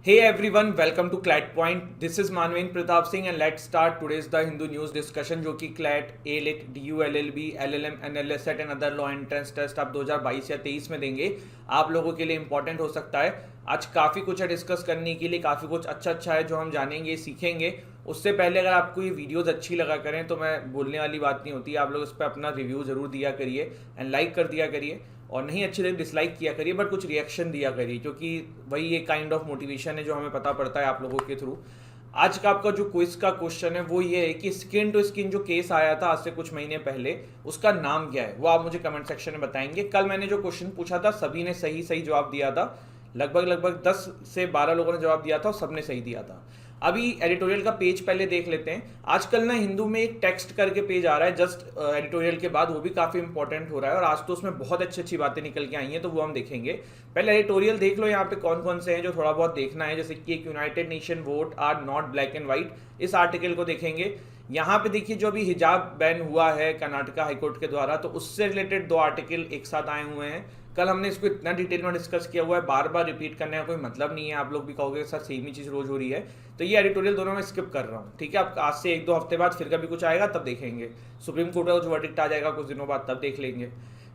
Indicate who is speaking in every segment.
Speaker 1: Hey everyone, welcome to CLAT Point. This is Manveen Pratap Singh and let's start today's The Hindu News discussion जो कि CLAT, ALIT, DULLB, LLM, NLSET and other law entrance test आप 2022 या 23 में देंगे, आप लोगों के लिए इंपॉर्टेंट हो सकता है। आज काफ़ी कुछ है डिस्कस करने के लिए, काफ़ी कुछ अच्छा है जो हम जानेंगे सीखेंगे। उससे पहले अगर आपको ये वीडियोज़ अच्छी लगा करें तो मैं बोलने वाली बात नहीं होती, आप लोग उस पर अपना रिव्यू ज़रूर दिया करिए एंड लाइक कर दिया करिए, और नहीं अच्छी लगे डिसलाइक किया करिए, बट कुछ रिएक्शन दिया करिए, क्योंकि वही एक काइंड ऑफ मोटिवेशन है जो हमें पता पड़ता है आप लोगों के थ्रू। आज का आपका जो क्विज का क्वेश्चन है वो ये है कि स्किन टू स्किन जो केस आया था आज से कुछ महीने पहले, उसका नाम क्या है, वो आप मुझे कमेंट सेक्शन में बताएंगे। कल मैंने जो क्वेश्चन पूछा था सभी ने सही सही जवाब दिया था, लगभग 10 से 12 लोगों ने जवाब दिया था और सबने सही दिया था। अभी एडिटोरियल का पेज पहले देख लेते हैं। आजकल ना हिंदू में एक टेक्स्ट करके पेज आ रहा है जस्ट एडिटोरियल के बाद, वो भी काफ़ी इंपॉर्टेंट हो रहा है और आज तो उसमें बहुत अच्छी बातें निकल के आई हैं, तो वो हम देखेंगे। पहले एडिटोरियल देख लो यहाँ पे कौन कौन से हैं जो थोड़ा बहुत देखना है, जैसे कि एक United Nation vote are not black and white, इस आर्टिकल को देखेंगे। यहाँ पे देखिए जो अभी हिजाब बैन हुआ है कर्नाटका हाईकोर्ट के द्वारा, तो उससे रिलेटेड 2 आर्टिकल एक साथ आए हुए हैं। कल हमने इसको इतना डिटेल में डिस्कस किया हुआ है, बार बार रिपीट करने का कोई मतलब नहीं है, आप लोग भी कहोगे सर सेम ही चीज़ रोज हो रही है, तो ये एडिटोरियल दोनों में स्किप कर रहा हूँ, ठीक है। आप आज से 1-2 हफ्ते बाद फिर कभी कुछ आएगा तब देखेंगे, सुप्रीम कोर्ट का जो वर्डिक्ट आ जाएगा कुछ दिनों बाद तब देख लेंगे।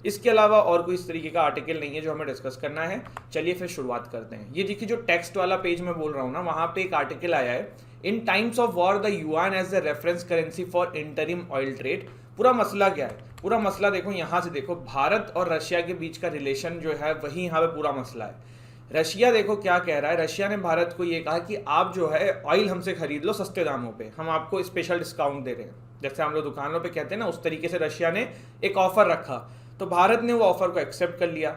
Speaker 1: इसके अलावा और कोई इस तरीके का आर्टिकल नहीं है जो हमें डिस्कस करना है। चलिए फिर शुरुआत करते हैं। ये देखिए जो टेक्स्ट वाला पेज मैं बोल रहा हूँ ना, वहाँ पे एक आर्टिकल आया है, in times of war the yuan as the reference currency for interim oil trade. पूरा मसला क्या है, पूरा मसला देखो यहाँ से, देखो भारत और रशिया के बीच का रिलेशन जो है वही यहाँ पे पूरा मसला है। रशिया देखो क्या कह रहा है, रशिया ने भारत को ये कहा कि आप जो है ऑयल हमसे खरीद लो सस्ते दामों पे, हम आपको स्पेशल डिस्काउंट दे रहे हैं, जैसे हम लोग दुकानों पे कहते हैं ना, उस तरीके से रशिया ने एक ऑफर रखा। तो भारत ने वो ऑफर को एक्सेप्ट कर लिया,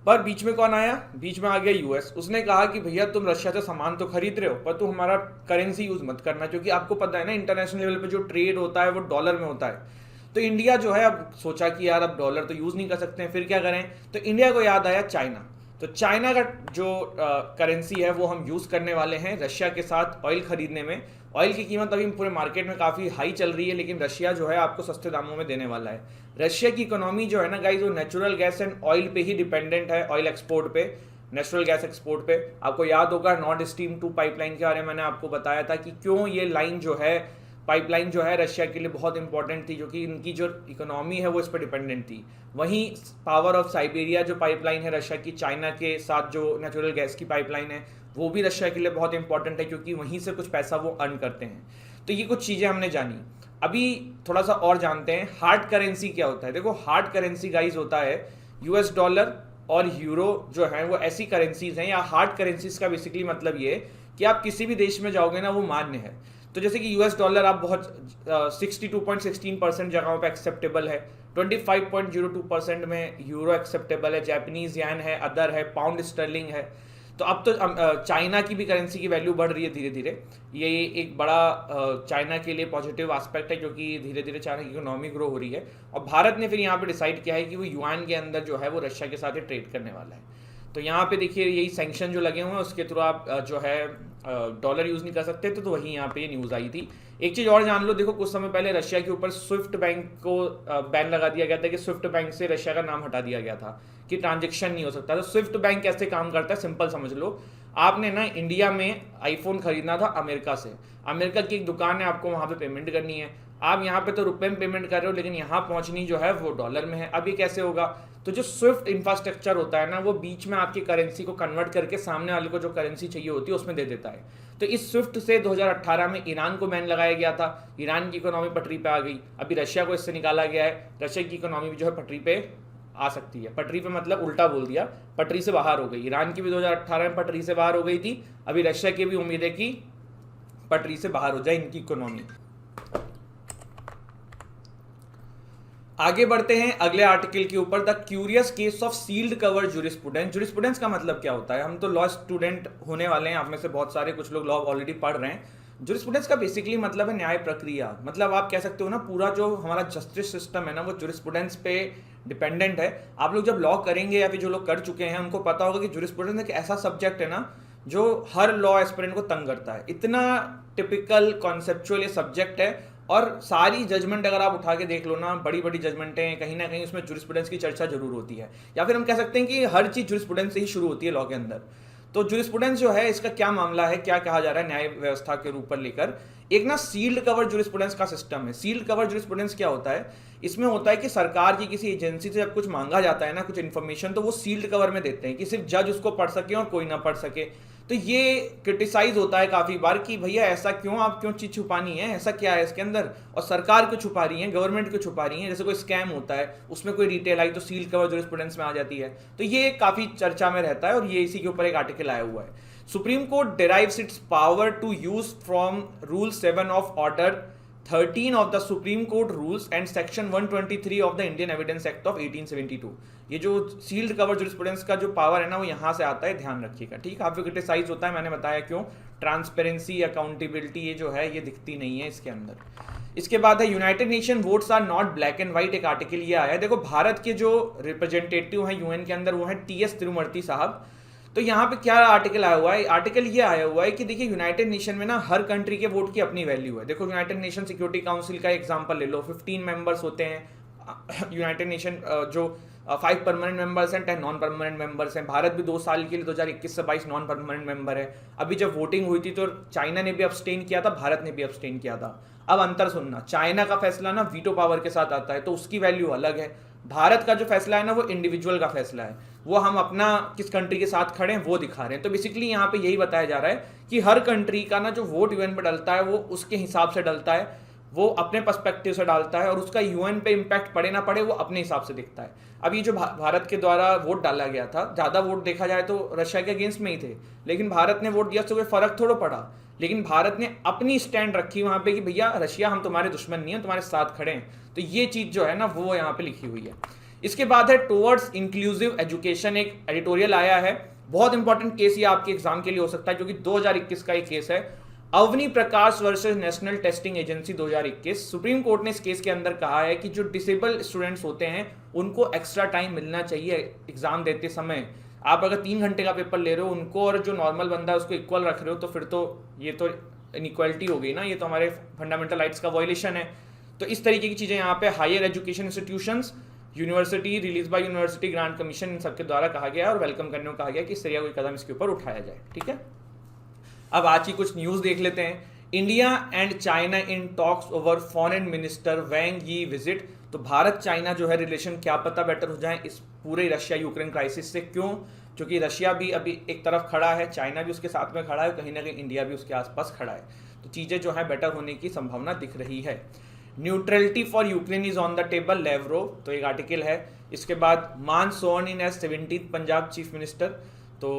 Speaker 1: पर बीच में कौन आया, बीच में आ गया यूएस। उसने कहा कि भैया तुम रशिया से सामान तो खरीद रहे हो पर तुम हमारा करेंसी यूज मत करना, क्योंकि आपको पता है ना इंटरनेशनल लेवल पे जो ट्रेड होता है वो डॉलर में होता है। तो इंडिया जो है अब सोचा कि यार अब डॉलर तो यूज नहीं कर सकते हैं, फिर क्या करें, तो इंडिया को याद आया चाइना। तो चाइना का जो करेंसी है वो हम यूज करने वाले हैं रशिया के साथ ऑयल खरीदने में। ऑयल की कीमत अभी पूरे मार्केट में काफ़ी हाई चल रही है, लेकिन रशिया जो है आपको सस्ते दामों में देने वाला है। रशिया की इकोनॉमी जो है ना गाइज, वो नेचुरल गैस एंड ऑयल पे ही डिपेंडेंट है, ऑयल एक्सपोर्ट पे, नेचुरल गैस एक्सपोर्ट पे। आपको याद होगा नॉर्थ स्ट्रीम 2 पाइपलाइन के बारे में मैंने आपको बताया था कि क्यों ये लाइन जो है, पाइपलाइन जो है रशिया के लिए बहुत इंपॉर्टेंट थी, क्योंकि इनकी जो इकोनॉमी है वो इस पर डिपेंडेंट थी। वहीं पावर ऑफ साइबेरिया जो पाइपलाइन है रशिया की, चाइना के साथ जो नेचुरल गैस की पाइपलाइन है, वो भी रशिया के लिए बहुत इंपॉर्टेंट है, क्योंकि वहीं से कुछ पैसा वो अर्न करते हैं। तो ये कुछ चीज़ें हमने जानी। अभी थोड़ा सा और जानते हैं हार्ड करेंसी क्या होता है। देखो हार्ड करेंसी गाइज होता है यूएस डॉलर और यूरो जो है वो ऐसी करेंसीज हैं, या हार्ड करेंसीज का बेसिकली मतलब ये है कि आप किसी भी देश में जाओगे ना वो मान्य है। तो जैसे कि यूएस डॉलर आप बहुत 62.16% जगहों पे एक्सेप्टेबल है, 25.02% में यूरो एक्सेप्टेबल है, जापानीज येन है, अदर है, पाउंड स्टर्लिंग है। तो अब तो चाइना की भी करेंसी की वैल्यू बढ़ रही है धीरे धीरे, ये एक बड़ा चाइना के लिए पॉजिटिव एस्पेक्ट है, क्योंकि धीरे धीरे चाइना की इकोनॉमी ग्रो हो रही है। और भारत ने फिर यहाँ पे डिसाइड किया है कि वो युआन के अंदर जो है वो रशिया के साथ ही ट्रेड करने वाला है। तो यहाँ पे देखिए यही सैंक्शन जो लगे हुए हैं उसके थ्रू आप जो है डॉलर यूज़ नहीं कर सकते, तो वहीं यहाँ पे ये न्यूज़ आई थी। एक चीज़ और जान लो, देखो कुछ समय पहले रशिया के ऊपर स्विफ्ट बैंक को बैन लगा दिया गया था, कि स्विफ्ट बैंक से रशिया का नाम हटा दिया गया था कि ट्रांजेक्शन नहीं हो सकता। तो स्विफ्ट बैंक कैसे काम करता है सिंपल समझ लो, आपने ना इंडिया में आईफोन खरीदना था अमेरिका से, अमेरिका की एक दुकान है, आपको वहाँ पे पेमेंट करनी है। आप यहाँ पे तो रुपए में पेमेंट कर रहे हो, लेकिन यहाँ पहुँचनी जो है वो डॉलर में है। अब ये कैसे होगा, तो जो स्विफ्ट इंफ्रास्ट्रक्चर होता है ना, वो बीच में आपकी करेंसी को कन्वर्ट करके सामने वाले को जो करेंसी चाहिए होती है उसमें दे देता है। तो इस स्विफ्ट से 2018 में ईरान को बैन लगाया गया था, ईरान की इकोनॉमी पटरी पे आ गई। अभी रशिया को इससे निकाला गया है, रशिया की इकोनॉमी भी जो है पटरी पे आ सकती है। पटरी पे मतलब उल्टा बोल दिया, पटरी से बाहर हो गई। ईरान की भी 2018 में पटरी से बाहर हो गई थी, अभी रशिया की भी उम्मीद है कि पटरी से बाहर हो जाए इनकी इकोनॉमी। आगे बढ़ते हैं अगले आर्टिकल के ऊपर, the curious case of sealed cover jurisprudence. Jurisprudence का मतलब क्या होता है, हम तो लॉ स्टूडेंट होने वाले हैं, आप में से बहुत सारे कुछ लोग लॉ ऑलरेडी पढ़ रहे हैं। जूरिस्प्रूडेंस का बेसिकली मतलब है न्याय प्रक्रिया, मतलब आप कह सकते हो ना पूरा जो हमारा जस्टिस सिस्टम है ना वो जूरिस्प्रूडेंस पे डिपेंडेंट है। आप लोग जब लॉ करेंगे या फिर जो लोग कर चुके हैं उनको पता होगा कि जूरिस्प्रूडेंस एक ऐसा सब्जेक्ट है ना जो हर लॉ एस्पिरेंट को तंग करता है। इतना टिपिकल कॉन्सेप्चुअल ये सब्जेक्ट है, और सारी जजमेंट अगर आप उठा के देख लो ना, बड़ी बड़ी जजमेंटें कहीं ना कहीं उसमें जूरिस्प्रूडेंस की चर्चा जरूर होती है, या फिर हम कह सकते हैं कि हर चीज़ जूरिस्प्रूडेंस से ही शुरू होती है लॉ के अंदर। तो जूरिस्प्रूडेंस जो है इसका क्या मामला है, क्या कहा जा रहा है न्याय व्यवस्था के ऊपर लेकर, एक ना सील्ड कवर जूरिस्प्रूडेंस का सिस्टम है। सील्ड कवर जूरिस्प्रूडेंस क्या होता है, इसमें होता है कि सरकार की किसी एजेंसी से जब कुछ मांगा जाता है ना, कुछ इन्फॉर्मेशन, तो वो सील्ड कवर में देते हैं कि सिर्फ जज उसको पढ़ सके और कोई ना पढ़ सके। तो ये क्रिटिसाइज होता है काफी बार कि भैया ऐसा क्यों, आप क्यों चीज छुपानी है, ऐसा क्या है इसके अंदर, और सरकार क्यों छुपा रही है, गवर्नमेंट क्यों छुपा रही है। जैसे कोई स्कैम होता है उसमें कोई डिटेल आई तो सील कवर जूरिस्प्रूडेंस में आ जाती है। तो ये काफी चर्चा में रहता है और ये इसी के ऊपर एक आर्टिकल आया हुआ है। Supreme court derives its power to use from Rule 7 of Order 13 of the Supreme Court Rules and Section 123 of the Indian Evidence Act of 1872। ये जो सील्ड कवर जूरिस्प्रूडेंस का जो पावर है ना, वो यहाँ से आता है, ध्यान रखिएगा, ठीक। काफी क्रिटिसाइज होता है, मैंने बताया क्यों। ट्रांसपेरेंसी, अकाउंटेबिलिटी, ये जो है ये दिखती नहीं है इसके अंदर। इसके बाद है United Nation votes are not black and white, एक आर्टिकल ये आया है। देखो भारत के जो रिप्रेजेंटेटिव हैं यूएन के अंदर वो है टीएस तिरुमूर्ति साहब। तो यहाँ पे क्या आर्टिकल आया हुआ है, आर्टिकल ये आया हुआ है कि देखिए यूनाइटेड नेशन में ना हर कंट्री के वोट की अपनी वैल्यू है। देखो यूनाइटेड नेशन सिक्योरिटी काउंसिल का एग्जांपल ले लो, 15 मेंबर्स होते हैं यूनाइटेड नेशन, जो 5 परमानेंट मेंबर्स हैं, 10 नॉन परमानेंट मेंबर्स हैं। भारत भी 2 साल के लिए 2021 से 22 नॉन परमानेंट मेंबर है। अभी जब वोटिंग हुई थी तो चाइना ने भी अब्सटेन किया था, भारत ने भी अब्सटेन किया था। अब अंतर सुनना, चाइना का फैसला ना वीटो पावर के साथ आता है तो उसकी वैल्यू अलग है। भारत का जो फैसला है ना वो इंडिविजुअल का फैसला है, वो हम अपना किस कंट्री के साथ खड़े हैं वो दिखा रहे हैं। तो बेसिकली यहाँ पे यही बताया जा रहा है कि हर कंट्री का ना जो वोट यूएन पे डलता है वो उसके हिसाब से डलता है, वो अपने पर्सपेक्टिव से डालता है, और उसका यूएन पे इम्पैक्ट पड़े ना पड़े वो अपने हिसाब से दिखता है। अब ये जो भारत के द्वारा वोट डाला गया था, ज़्यादा वोट देखा जाए तो रशिया के अगेंस्ट में ही थे, लेकिन भारत ने वोट दिया तो कोई फर्क थोड़ा पड़ा। लेकिन भारत ने अपनी स्टैंड रखी वहाँ पे कि भैया रशिया हम तुम्हारे दुश्मन नहीं है, तुम्हारे साथ खड़े हैं। तो ये चीज़ जो है ना वो यहाँ पे लिखी हुई है। इसके बाद है टुवर्ड्स इंक्लूसिव एजुकेशन, एक एडिटोरियल आया है। बहुत इंपॉर्टेंट केस ये आपके एग्जाम के लिए हो सकता है क्योंकि 2021 का एक केस है, Avani Prakash versus national testing agency 2021। Supreme court ने इस केस के अंदर कहा है कि जो डिसेबल स्टूडेंट्स होते हैं उनको एक्स्ट्रा टाइम मिलना चाहिए एग्जाम देते समय। आप अगर 3 घंटे का पेपर ले रहे हो उनको और जो नॉर्मल बंदा है उसको इक्वल रख रहे हो, तो फिर तो ये तो इनइक्वालिटी हो गई ना, ये तो हमारे फंडामेंटल राइट्स का वायलेशन है। तो इस तरीके की चीज़ें यहाँ पे higher education institutions, university, release by university grant commission, इन सबके द्वारा कहा गया और वेलकम करने को कहा गया कि इस तरह कोई कदम इसके ऊपर उठाया जाए, ठीक है। अब आज की कुछ न्यूज़ देख लेते हैं। India and China in talks over foreign minister Wang Yi visit. तो भारत चाइना जो है रिलेशन क्या पता बेटर हो जाए इस पूरे रशिया यूक्रेन क्राइसिस से। क्यों? क्योंकि रशिया भी अभी एक तरफ खड़ा है, चाइना भी उसके साथ में खड़ा है, कहीं ना कहीं इंडिया भी उसके आसपास खड़ा है। तो चीज़ें जो है बेटर होने की संभावना दिख रही है। Neutrality for Ukraine is on the table, Lavrov, तो एक आर्टिकल है। इसके बाद Mann sworn in as 17th Punjab chief minister. तो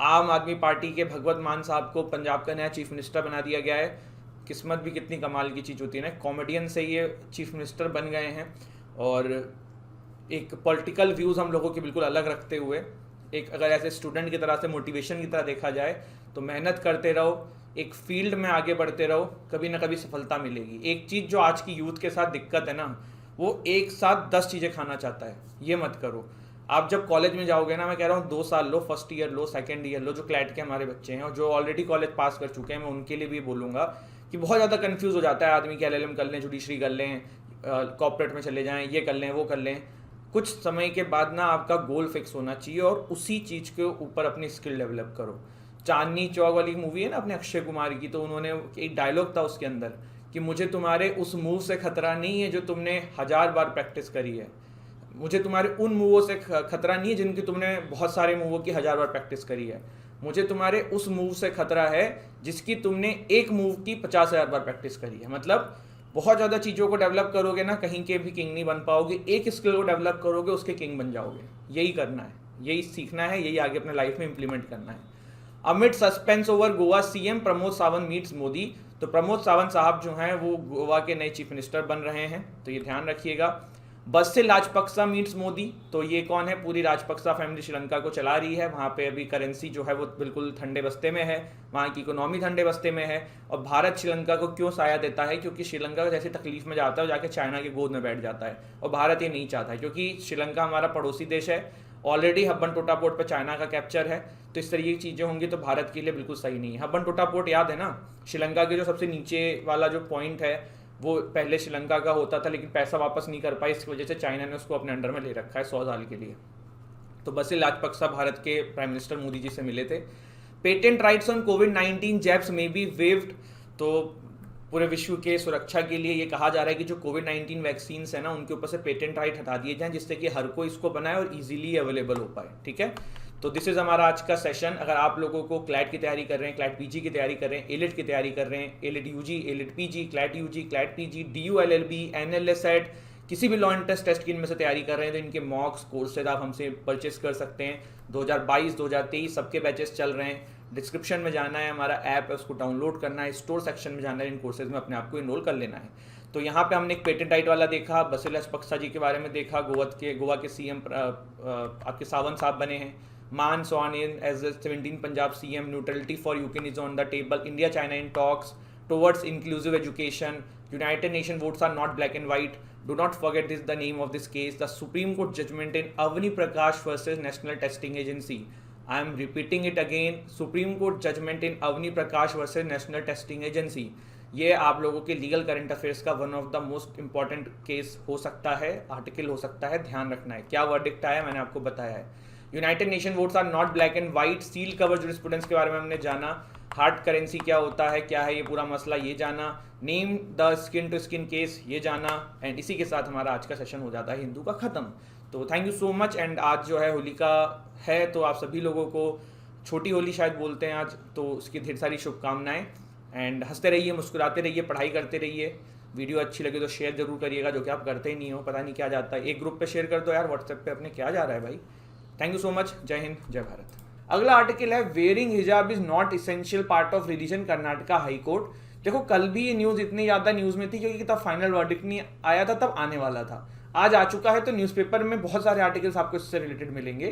Speaker 1: आम आदमी पार्टी के भगवत मान साहब को पंजाब का नया चीफ मिनिस्टर बना दिया गया है। किस्मत भी कितनी कमाल की चीज़ होती है ना, कॉमेडियन से ये चीफ मिनिस्टर बन गए हैं। और एक पॉलिटिकल व्यूज़ हम लोगों के बिल्कुल अलग रखते हुए, एक अगर ऐसे स्टूडेंट की तरह से मोटिवेशन की तरह देखा जाए तो मेहनत करते रहो, एक फील्ड में आगे बढ़ते रहो, कभी ना कभी सफलता मिलेगी। एक चीज़ जो आज की यूथ के साथ दिक्कत है ना, वो एक साथ 10 चीज़ें खाना चाहता है, ये मत करो। आप जब कॉलेज में जाओगे ना, मैं कह रहा हूँ 2 साल लो, फर्स्ट ईयर लो, सेकंड ईयर लो, जो क्लैट के हमारे बच्चे हैं और जो ऑलरेडी कॉलेज पास कर चुके हैं, मैं उनके लिए भी बोलूँगा कि बहुत ज़्यादा कन्फ्यूज़ हो जाता है आदमी कि LLM कर लें, जुडिशरी कर लें, कॉर्पोरेट में चले जाएँ, ये कर लें, वो कर लें। कुछ समय के बाद ना आपका गोल फिक्स होना चाहिए और उसी चीज़ के ऊपर अपनी स्किल डेवलप करो। चांदनी चौक वाली मूवी है ना अपने अक्षय कुमार की, तो उन्होंने एक डायलॉग था उसके अंदर कि मुझे तुम्हारे उस मूव से खतरा नहीं है जो तुमने 1000 बार प्रैक्टिस करी है, मुझे तुम्हारे उन मूवों से खतरा नहीं है जिनकी तुमने बहुत सारे मूवों की 1000 बार प्रैक्टिस करी है, मुझे तुम्हारे उस मूव से खतरा है जिसकी तुमने एक मूव की 50,000 बार प्रैक्टिस करी है। मतलब बहुत ज़्यादा चीज़ों को डेवलप करोगे ना, कहीं के भी किंग नहीं बन पाओगे। एक स्किल को डेवलप करोगे, उसके किंग बन जाओगे। यही करना है, यही सीखना है, यही आगे अपने लाइफ में इंप्लीमेंट करना है। अमिट suspense over Goa, CM Pramod Sawant meets Modi. तो प्रमोद सावंत साहब जो हैं वो गोवा के नए चीफ मिनिस्टर बन रहे हैं, तो ये ध्यान रखिएगा। Basil Rajapaksa meets Modi. तो ये कौन है? पूरी राजपक्सा फैमिली श्रीलंका को चला रही है। वहाँ पे अभी करेंसी जो है वो बिल्कुल ठंडे बस्ते में है, वहाँ की इकोनॉमी ठंडे बस्ते में है। और भारत श्रीलंका को क्यों साया देता है? क्योंकि श्रीलंका जैसे तकलीफ में जाता है जाके चाइना की गोद में बैठ जाता है, और भारत ये नहीं चाहता है क्योंकि श्रीलंका हमारा पड़ोसी देश है, ऑलरेडी हब्बन टोटा पोर्ट पर चाइना का कैप्चर है। तो इस तरीके की चीज़ें होंगी तो भारत के लिए बिल्कुल सही नहीं है। हब्बन टोटा पोर्ट याद है ना, श्रीलंका के जो सबसे नीचे वाला जो पॉइंट है वो पहले श्रीलंका का होता था, लेकिन पैसा वापस नहीं कर पाई, इसकी वजह से चाइना ने उसको अपने अंडर में ले रखा है 100 साल के लिए। तो बसिल राजपक्सा भारत के प्राइम मिनिस्टर मोदी जी से मिले थे। Patent rights on covid jabs में बी वेव्ड। तो पूरे विश्व के सुरक्षा के लिए ये कहा जा रहा है कि जो कोविड-19 वैक्सीन है ना, उनके ऊपर से पेटेंट राइट हटा दिए जाएं, जिससे कि हर कोई इसको बनाए और इजीली अवेलेबल हो पाए। ठीक है, तो दिस इज हमारा आज का सेशन। अगर आप लोगों को क्लैट की तैयारी कर रहे हैं, क्लैट पीजी की तैयारी कर रहे हैं, एलिट की तैयारी कर रहे हैं, AILET UG, AILET PG, CLAT UG, CLAT PG, DULLB, NLSET, किसी भी लॉ एंट्रेंस टेस्ट की इनमें से तैयारी कर रहे हैं, तो इनके मॉक्स कोर्सेज आप हमसे परचेस कर सकते हैं। 2022 2023 सबके बैचेस चल रहे हैं। डिस्क्रिप्शन में जाना है, हमारा ऐप है उसको डाउनलोड करना है, स्टोर सेक्शन में जाना है, इन कोर्सेज में अपने आप को इनरोल कर लेना है। तो यहाँ पे हमने एक पेटेंट राइट वाला देखा, बसिल पक्सा जी के बारे में देखा, गोवा के CM आपके सावंत साहब बने हैं। मान sworn in as the 17 Punjab CM. Neutrality for Ukraine is on the table. India China in talks towards inclusive education. United Nations votes are not black and white. Do not forget this, the name of this case, the Supreme Court judgment in Avni Prakash versus National Testing Agency. I am repeating it again, Supreme Court judgment in Avni Prakash versus National Testing Agency. ये आप लोगों के legal current affairs का one of the most important case हो सकता है, article हो सकता है, ध्यान रखना है। क्या वर्डिक्ट आया मैंने आपको बताया है। United Nation votes are not black and white, seal cover jurisprudence के बारे में हमने जाना, हार्ड करेंसी क्या होता है, क्या है ये पूरा मसला, ये जाना, name the skin to skin case, ये जाना, एंड इसी के साथ हमारा आज का सेशन हो जाता है हिंदू का ख़त्म। तो thank you so much. And आज जो है होलिका है, तो आप सभी लोगों को छोटी होली शायद बोलते हैं आज, तो उसकी ढेर सारी शुभकामनाएं। एंड हंसते रहिए, मुस्कुराते रहिए, पढ़ाई करते रहिए। वीडियो अच्छी लगे तो शेयर जरूर करिएगा, जो कि आप करते ही नहीं हो, पता नहीं क्या जाता है। एक ग्रुप पे शेयर कर दो यार, व्हाट्सएप पे अपने क्या जा रहा है भाई। थैंक यू सो मच, जय हिंद जय भारत। अगला आर्टिकल है वेयरिंग हिजाब is not essential part of religion, Karnataka high court. देखो कल भी ये न्यूज़ इतनी ज़्यादा न्यूज़ में थी क्योंकि तब फाइनल वर्डिक्ट नहीं आया था, तब आने वाला था। आज आ चुका है, तो न्यूज़पेपर में बहुत सारे आर्टिकल्स आपको इससे रिलेटेड मिलेंगे।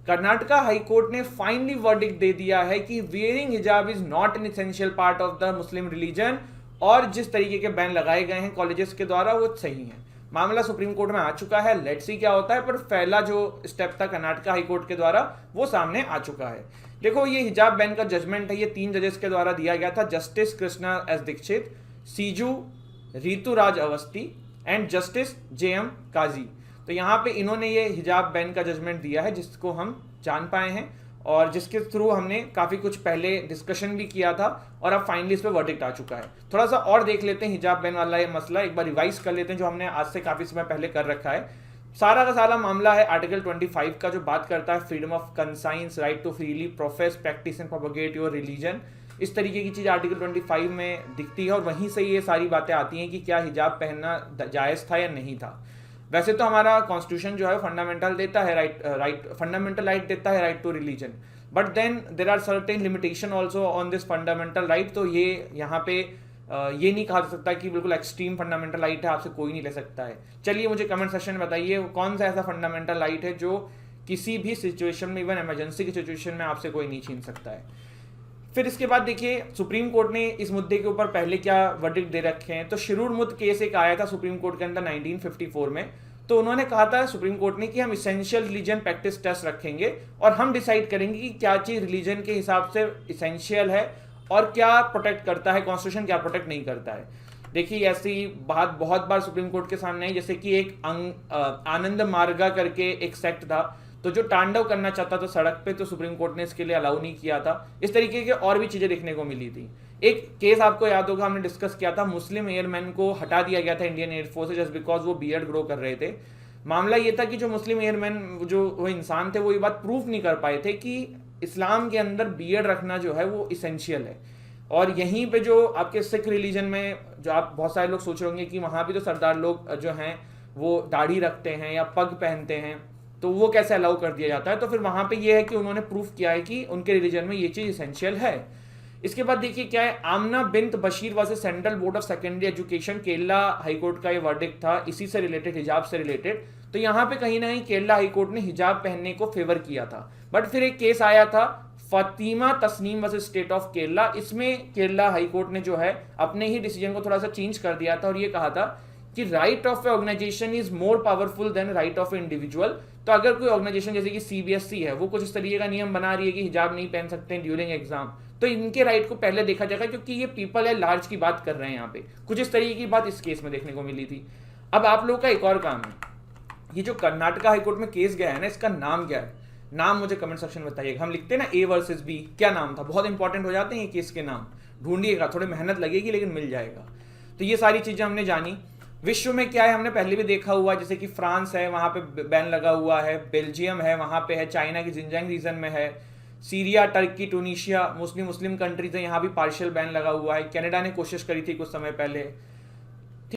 Speaker 1: कर्नाटका हाई कोर्ट ने फाइनली वर्डिक्ट दे दिया है कि वेयरिंग हिजाब is not an essential part of the Muslim religion, और जिस तरीके के बैन लगाए गए हैं कॉलेजेस के द्वारा वो सही है। मामला सुप्रीम कोर्ट में आ चुका है, लेट्स सी क्या होता है, पर पहला जो स्टेप था कर्नाटका हाई कोर्ट के द्वारा वो सामने आ चुका है। देखो ये हिजाब बैन का जजमेंट है, ये 3 जजेस के द्वारा दिया गया था, justice Krishna S Dixit, CJ Rituraj Awasthi and justice JM Kazi. तो यहाँ पे इन्होंने ये हिजाब बैन का जजमेंट दिया है, जिसको हम जान पाए हैं और जिसके थ्रू हमने काफ़ी कुछ पहले डिस्कशन भी किया था, और अब फाइनली इस पर वर्डिक्ट आ चुका है। थोड़ा सा और देख लेते हैं हिजाब बैन वाला ये मसला, एक बार रिवाइज कर लेते हैं जो हमने आज से काफ़ी समय पहले कर रखा है। सारा का सारा मामला है आर्टिकल 25 का, जो बात करता है freedom of conscience, right to freely profess, practice and propagate your religion. इस तरीके की चीज़ आर्टिकल 25 में दिखती है, और वहीं से ये सारी बातें आती हैं कि क्या हिजाब पहनना जायज़ था या नहीं था। वैसे तो हमारा कॉन्स्टिट्यूशन जो है फंडामेंटल देता है फंडामेंटल राइट देता है, right to religion, but then there are certain limitation also on this fundamental right. तो ये यहाँ पे ये नहीं कहा जा सकता कि बिल्कुल एक्सट्रीम फंडामेंटल राइट है, आपसे कोई नहीं ले सकता है। चलिए मुझे कमेंट सेक्शन में बताइए कौन सा ऐसा फंडामेंटल राइट है जो किसी भी सिचुएशन में, इवन इमरजेंसी की सिचुएशन में आपसे कोई नहीं छीन सकता है। फिर इसके बाद देखिए सुप्रीम कोर्ट ने इस मुद्दे के ऊपर पहले क्या वर्डिक्ट दे रखे हैं। तो शिरूर मुद्द केस एक आया था सुप्रीम कोर्ट के अंदर 1954 में, तो उन्होंने कहा था सुप्रीम कोर्ट ने कि हम इसेंशियल रिलीजन प्रैक्टिस टेस्ट रखेंगे और हम डिसाइड करेंगे कि क्या चीज़ रिलीजन के हिसाब से इसेंशियल है और क्या प्रोटेक्ट करता है कॉन्स्टिट्यूशन, क्या प्रोटेक्ट नहीं करता है। देखिए ऐसी बात बहुत बार सुप्रीम कोर्ट के सामने आई, जैसे कि एक आनंद मार्गा करके एक सेक्ट था, तो जो तांडव करना चाहता था सड़क पे, तो सुप्रीम कोर्ट ने इसके लिए अलाउ नहीं किया था। इस तरीके के और भी चीज़ें देखने को मिली थी। एक केस आपको याद होगा, हमने डिस्कस किया था, मुस्लिम एयरमैन को हटा दिया गया था इंडियन एयरफोर्स से जस्ट बिकॉज वो बियर्ड ग्रो कर रहे थे। मामला ये था कि जो मुस्लिम एयरमैन जो वो इंसान थे, वो ये बात प्रूफ नहीं कर पाए थे कि इस्लाम के अंदर बियर्ड रखना जो है वो इसेंशियल है। और यहीं पे जो आपके सिख रिलीजन में, जो आप बहुत सारे लोग सोच रहे होंगे कि वहाँ भी तो सरदार लोग जो हैं वो दाढ़ी रखते हैं या पग पहनते हैं, तो वो कैसे अलाउ कर दिया जाता है। तो फिर वहाँ पे ये है कि उन्होंने प्रूफ किया है कि उनके रिलीजन में ये चीज़ इसेंशियल है। इसके बाद देखिए क्या है, Aamna Bint Basheer versus central board of secondary education, Kerala high court का ये वर्डिक्ट था, इसी से रिलेटेड, हिजाब से रिलेटेड। तो यहाँ पे कहीं ना कहीं केरला हाईकोर्ट ने हिजाब पहनने को फेवर किया था। बट फिर एक केस आया था Fatima Tasneem versus state of Kerala, इसमें केरला हाईकोर्ट ने जो है अपने ही डिसीजन को थोड़ा सा चेंज कर दिया था और ये कहा था कि right of a organisation is more powerful than right of a individual. तो अगर कोई ऑर्गेनाइजेशन जैसे कि CBSE है, वो कुछ इस तरीके का नियम बना रही है कि हिजाब नहीं पहन सकते हैं ड्यूरिंग एग्जाम, तो इनके राइट को पहले देखा जाएगा, क्योंकि ये पीपल है लार्ज की बात कर रहे हैं यहाँ पे। कुछ इस तरीके की बात इस केस में देखने को मिली थी। अब आप लोग का एक और काम है, ये जो कर्नाटका हाईकोर्ट में केस गया है ना, इसका नाम क्या है? नाम मुझे कमेंट सेक्शन में बताइएगा। हम लिखते हैं ना A वर्सेस B, क्या नाम था, बहुत इंपॉर्टेंट हो जाते हैं ये केस के नाम, ढूंढिएगा, थोड़ी मेहनत लगेगी लेकिन मिल जाएगा। तो ये सारी चीजें हमने जानी। विश्व में क्या है हमने पहले भी देखा हुआ, जैसे कि फ्रांस है वहां पे बैन लगा हुआ है, बेल्जियम है वहां पे है, चाइना की जिंजियांग रीजन में है, Syria, Turkey, Tunisia, Muslim countries है, यहाँ भी पार्शियल बैन लगा हुआ है। कनाडा ने कोशिश करी थी कुछ समय पहले,